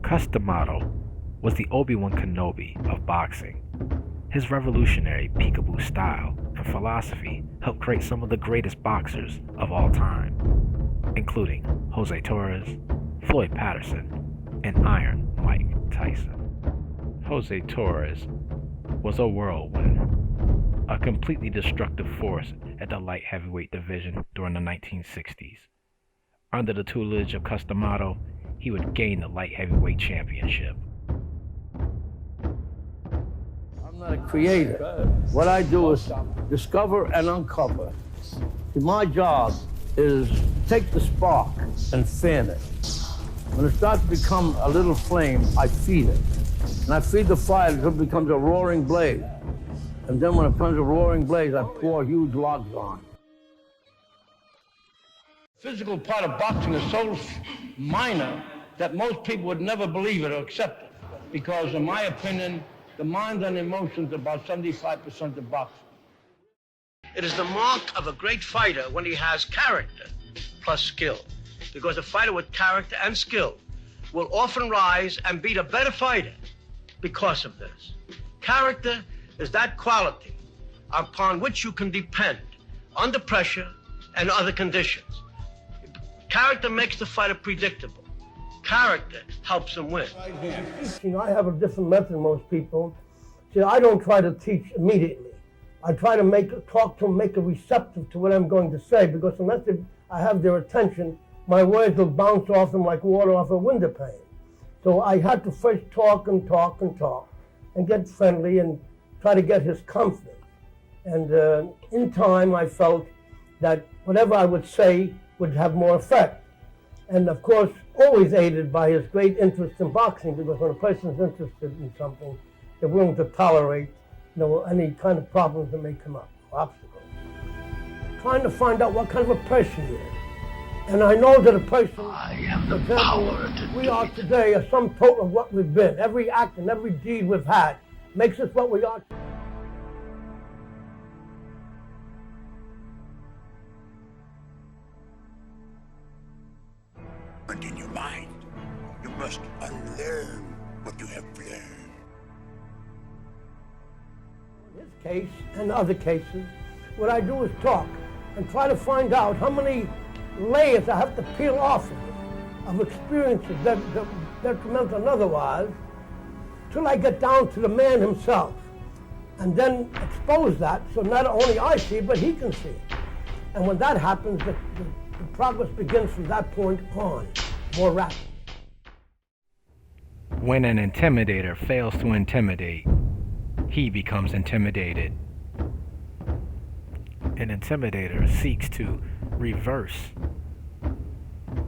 Cus D'Amato was the Obi-Wan Kenobi of boxing. His revolutionary peekaboo style and philosophy helped create some of the greatest boxers of all time, including Jose Torres, Floyd Patterson, and Iron Mike Tyson. Jose Torres was a whirlwind, a completely destructive force at the light heavyweight division during the 1960s. Under the tutelage of Cus D'Amato, he would gain the light heavyweight championship. I'm not a creator. What I do is discover and uncover. See, my job is take the spark and fan it. When it starts to become a little flame, I feed it. And I feed the fire until it becomes a roaring blaze. And then when it becomes a roaring blaze, I pour huge logs on. The physical part of boxing is so minor that most people would never believe it or accept it. Because in my opinion, the mind and emotions are about 75% of boxing. It is the mark of a great fighter when he has character plus skill. Because a fighter with character and skill will often rise and beat a better fighter because of this. Character is that quality upon which you can depend under pressure and other conditions. Character makes the fighter predictable. Character helps him win. You know, I have a different method than most people. See, I don't try to teach immediately. I try to talk to them, make them receptive to what I'm going to say, because unless I have their attention, my words will bounce off them like water off a window pane. So I had to first talk and talk and talk and get friendly and try to get his confidence. And in time, I felt that whatever I would say would have more effect. And of course, always aided by his great interest in boxing, because when a person is interested in something, they're willing to tolerate, you know, any kind of problems that may come up, obstacles. Trying to find out what kind of a person he is. And I know that a person, I have the for example, power to we do are it. today a sum total of what we've been. Every act and every deed we've had makes us what we are. And in your mind, you must unlearn what you have learned. In this case and other cases, what I do is talk and try to find out how many layers I have to peel off of experiences that detrimental and otherwise, till I get down to the man himself, and then expose that so not only I see, but he can see. And when that happens, the progress begins from that point on, more rapid. When an intimidator fails to intimidate, he becomes intimidated. An intimidator seeks to reverse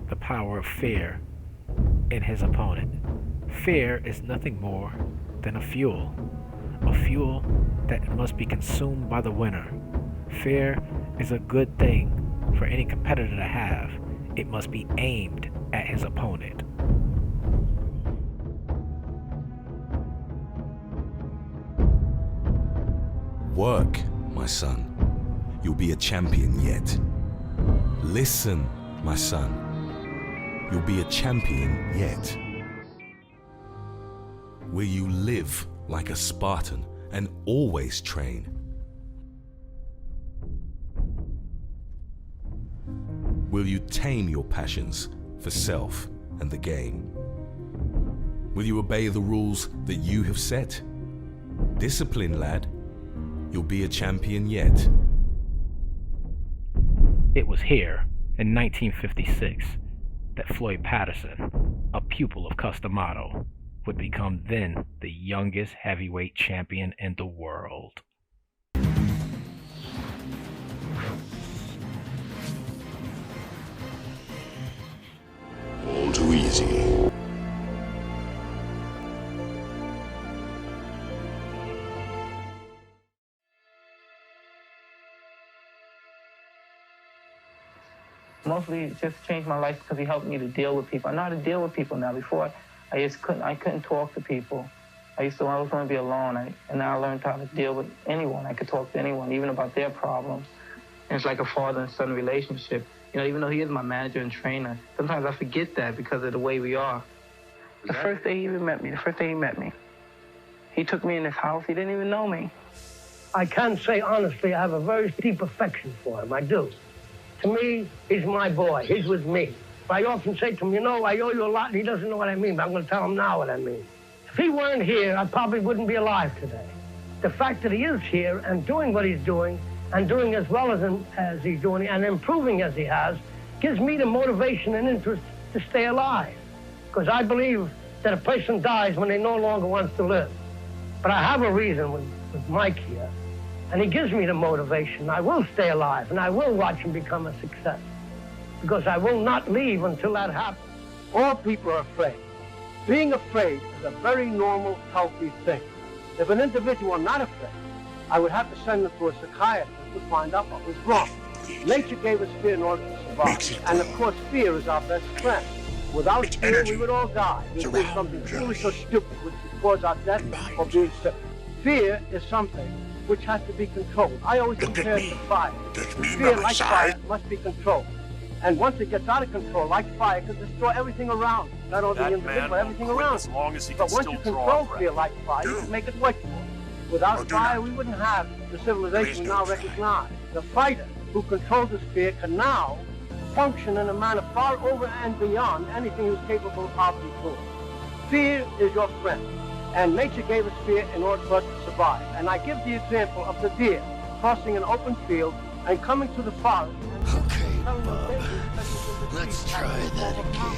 the power of fear in his opponent. Fear is nothing more than a fuel that must be consumed by the winner. Fear is a good thing for any competitor to have. It must be aimed at his opponent. Work, my son. You'll be a champion yet. Listen, my son. You'll be a champion yet. Will you live like a Spartan and always train? Will you tame your passions for self and the game? Will you obey the rules that you have set? Discipline, lad. You'll be a champion yet. It was here, in 1956, that Floyd Patterson, a pupil of Cus D'Amato, would become then the youngest heavyweight champion in the world. All too easy. Mostly it just changed my life because he helped me to deal with people. I know how to deal with people now. Before, I couldn't talk to people. I always want to be alone. And now I learned how to deal with anyone. I could talk to anyone, even about their problems. And it's like a father and son relationship. You know, even though he is my manager and trainer, sometimes I forget that because of the way we are. The first day he even met me, he took me in his house. He didn't even know me. I can say honestly, I have a very deep affection for him. I do. To me, he's my boy. He's with me. I often say to him, you know, I owe you a lot, and he doesn't know what I mean, but I'm going to tell him now what I mean. If he weren't here, I probably wouldn't be alive today. The fact that he is here and doing what he's doing, and doing as well as he's doing, and improving as he has, gives me the motivation and interest to stay alive. Because I believe that a person dies when they no longer wants to live. But I have a reason with Mike here, and he gives me the motivation. I will stay alive, and I will watch him become a success, because I will not leave until that happens. All people are afraid. Being afraid is a very normal, healthy thing. If an individual were not afraid, I would have to send them to a psychiatrist to find out what was wrong. Nature gave us fear in order to survive. And of course, fear is our best friend. Without fear, we would all die. We would do something foolish or stupid which would cause our death or being sick. Fear is something which has to be controlled. I always compare it to fire. Fear, like fire, must be controlled. And once it gets out of control, like fire, it can destroy everything around. Not only the individual, but everything around. As long as he but can once still you control draw fear like fire, you can make it work for it. Without fire, we wouldn't have the civilization we now recognize. The fighter who controls his fear can now function in a manner far over and beyond anything he was capable of before. Fear is your friend, and nature gave us fear in order for us to survive. And I give the example of the deer crossing an open field and coming to the forest. Okay, Bob, let's try that again.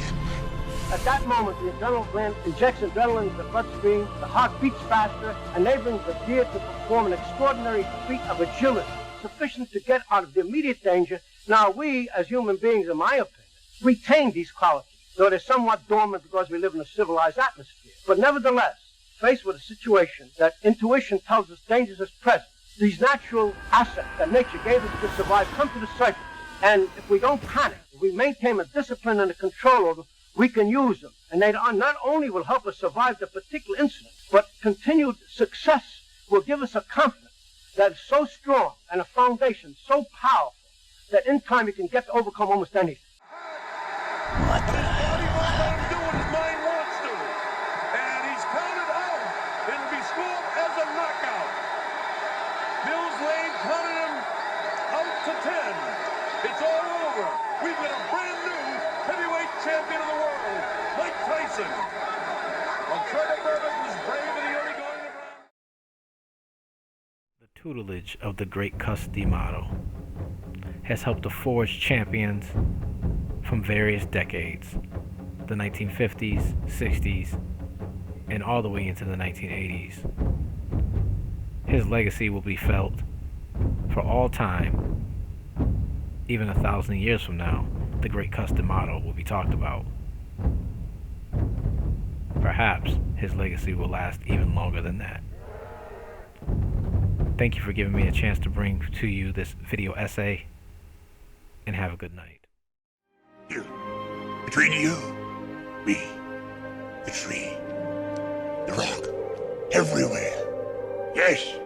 At that moment, the adrenal gland injects adrenaline into the bloodstream, the heart beats faster, enabling the deer to perform an extraordinary feat of agility, sufficient to get out of the immediate danger. Now, we, as human beings, in my opinion, retain these qualities, though they're somewhat dormant because we live in a civilized atmosphere. But nevertheless, faced with a situation that intuition tells us dangers is present, these natural assets that nature gave us to survive come to the surface. And if we don't panic, if we maintain a discipline and a control over them, we can use them. And they not only will help us survive the particular incident, but continued success will give us a confidence that is so strong and a foundation so powerful that in time we can get to overcome almost anything. What the hell? do what his mind wants to. And he's counted out. It'll be scored as a knockout. Mills Lane counted him out to 10. It's all over. We've got a brand new heavyweight champion of the world, Mike Tyson. Well, Trevor Burbick was brave in the early going of round. The tutelage of the great Cus D'Amato has helped to forge champions from various decades, the 1950s, 60s, and all the way into the 1980s. His legacy will be felt for all time. Even 1,000 years from now, the great Cus D'Amato will be talked about. Perhaps his legacy will last even longer than that. Thank you for giving me a chance to bring to you this video essay, and have a good night. Here, between you, me, the tree, the rock, everywhere. Yes.